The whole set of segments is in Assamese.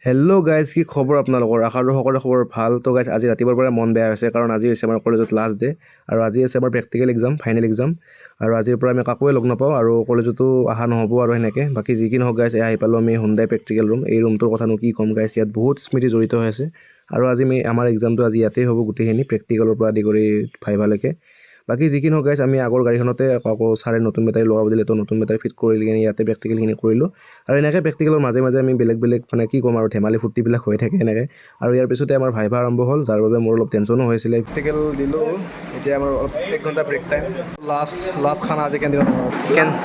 হেল্ল' গাইজ, কি খবৰ আপোনালোকৰ? আশা কৰোঁ সকলোৰে খবৰ ভাল। তো গাইজ, আজি ৰাতিপুৱাৰ পৰা মন বেয়া হৈছে, কাৰণ আজি হৈছে আমাৰ কলেজত লাষ্ট ডে আৰু আজি আছে আমাৰ প্ৰেক্টিকেল এক্সাম, ফাইনেল এক্সাম। আৰু আজিৰ পৰা আমি কাকোৱে লগ নাপাওঁ আৰু কলেজতো অহা নহ'ব আৰু সেনেকৈ। বাকী যি কি নহওক গাইজ, আহি পালোঁ আমি হুণ্ডাই প্ৰেক্টিকেল ৰুম। এই ৰুমটোৰ কথানো কি ক'ম গাইজ, ইয়াত বহুত স্মৃতি জড়িত হৈ আছে। আৰু আজি আমাৰ এক্সামটো আজি ইয়াতেই হ'ব, গোটেইখিনি প্ৰেক্টিকেলৰ পৰা আদি কৰি ভাইভালৈকে। বাকী যি কি নহওক গাইজ, আমি আগৰ গাড়ীখনতে আকৌ ছাৰে নতুন বেটাৰী লগাব দিলে, তো নতুন বেটাৰী ফিট কৰি কিনে ইয়াতে প্ৰেক্টিকেলখিনি কৰিলোঁ। আৰু এনেকৈ প্ৰেক্টিকেলৰ মাজে মাজে আমি বেলেগ মানে কি ক'ম আৰু ধেমালি ফূৰ্তিবিলাক হৈ থাকে এনেকৈ। আৰু ইয়াৰ পিছতে আমাৰ ভাইভা আৰম্ভ হ'ল, যাৰ বাবে মোৰ অলপ টেনশ্যনো হৈছিলে। প্ৰেক্টিকেল দিলোঁ, এতিয়া আমাৰ অলপ 1 ঘণ্টা ব্ৰেক টাইম। লাষ্ট খানা আজি কেণ্টিনত।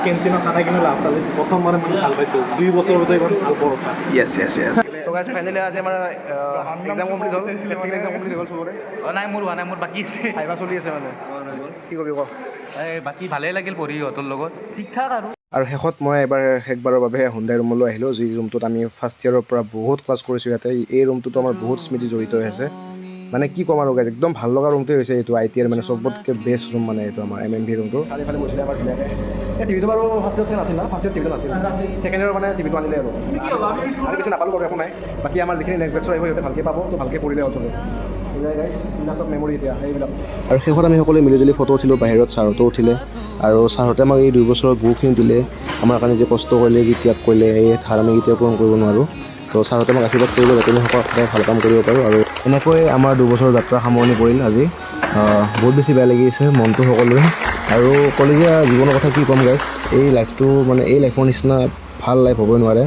কেণ্টিনৰ খানা কিন্তু লাষ্ট আজি প্ৰথমবাৰে মানে ভাল পাইছোঁ 2 বছৰৰ ভিতৰত ইমান ভাল পৰঠা। য়েছ। তো গাইজ, ফাইনেলি আজি আমাৰ এক্সাম কমপ্লিট হ'ল, প্ৰেক্টিকেল এক্সাম কমপ্লিট হ'ল চবৰে। নাই মোৰ হোৱা নাই, মোৰ বাকী আছে। ভাইভা চলি আছে মানে। কি কৰিবি ক? বাকী ভালেই লাগিল পঢ়ি সিহঁতৰ লগত, ঠিক ঠাক আৰু শেষত মই এবাৰ শেষবাৰৰ বাবে হুণ্ডাই ৰুমলৈ আহিলোঁ, যি ৰুমটোত আমি ফাৰ্ষ্ট ইয়েৰৰ পৰা বহুত ক্লাছ কৰিছোঁ। ইয়াতে এই ৰুমটোতো আমাৰ বহুত স্মৃতি জড়িত হৈ আছে। মানে কি ক'ম আৰু গাইজ, একদম ভাল লগা ৰুমটোৱে হৈছে এইটো। ITR মানে চবতকৈ বেষ্ট ৰুম মানে এইটো আমাৰ MMV ৰুমটো। চাৰিফালে গৈছিলে আমাৰ ধুনীয়াকৈ। এই টিভিটো বাৰু ফাৰ্ষ্ট ইয়েৰত নাছিল না, ফাৰ্ষ্ট ইয়েৰত টিভিটো নাছিল, ছেকেণ্ড ইয়েৰৰ মানে টিভিটো আনিলে আৰু আমি বেছি নাপালোঁ বাৰু, একো নাই। বাকী আমাৰ যিখিনি নেক্সট বেটছৰ আহিব সিহঁতে ভালকৈ পাব, তো ভালকৈ পঢ়িলে হ'ল চবে। গাইজ, এইবিলাক চব মেমৰি এতিয়া এইবিলাক। আৰু শেষত আমি সকলোৱে মিলিজুলি ফটো উঠিলোঁ বাহিৰত, ছাৰহঁতো উঠিলে। আৰু ছাৰহঁতে আমাক এই 2 বছৰৰ বহুখিনি দিলে, আমাৰ কাৰণে যে কষ্ট কৰিলে, যি ত্যাগ কৰিলে, এই ধাৰ আমি কেতিয়াও পূৰণ কৰিব নোৱাৰোঁ। তো ছাৰহঁতে আমাক আশীৰ্বাদ কৰিলে যাতে আমি সদায় ভাল কাম কৰিব পাৰোঁ। আৰু এনেকৈ আমাৰ 2 বছৰৰ যাত্ৰা সামৰণি পৰিল আজি। বহুত বেছি বেয়া লাগিছে মনটো সকলোৰে। আৰু কলেজীয়া জীৱনৰ কথা কি ক'ম গাইজ, এই লাইফটো মানে এই লাইফৰ নিচিনা ভাল লাইফ হ'বই নোৱাৰে।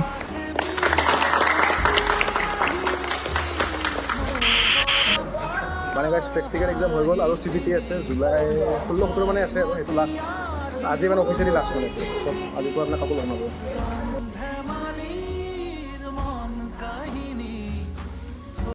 মানে গাইজ, প্ৰেক্টিকেল এক্সাম হৈ গ'ল আৰু CBT আছে জুলাই 16-17 মানে আছে, আৰু সেইটো লাষ্ট আজি মানে অফিচিয়েলি লাষ্ট মানে। আজিৰ পৰা আপোনাক কাকো লগ নাপাব।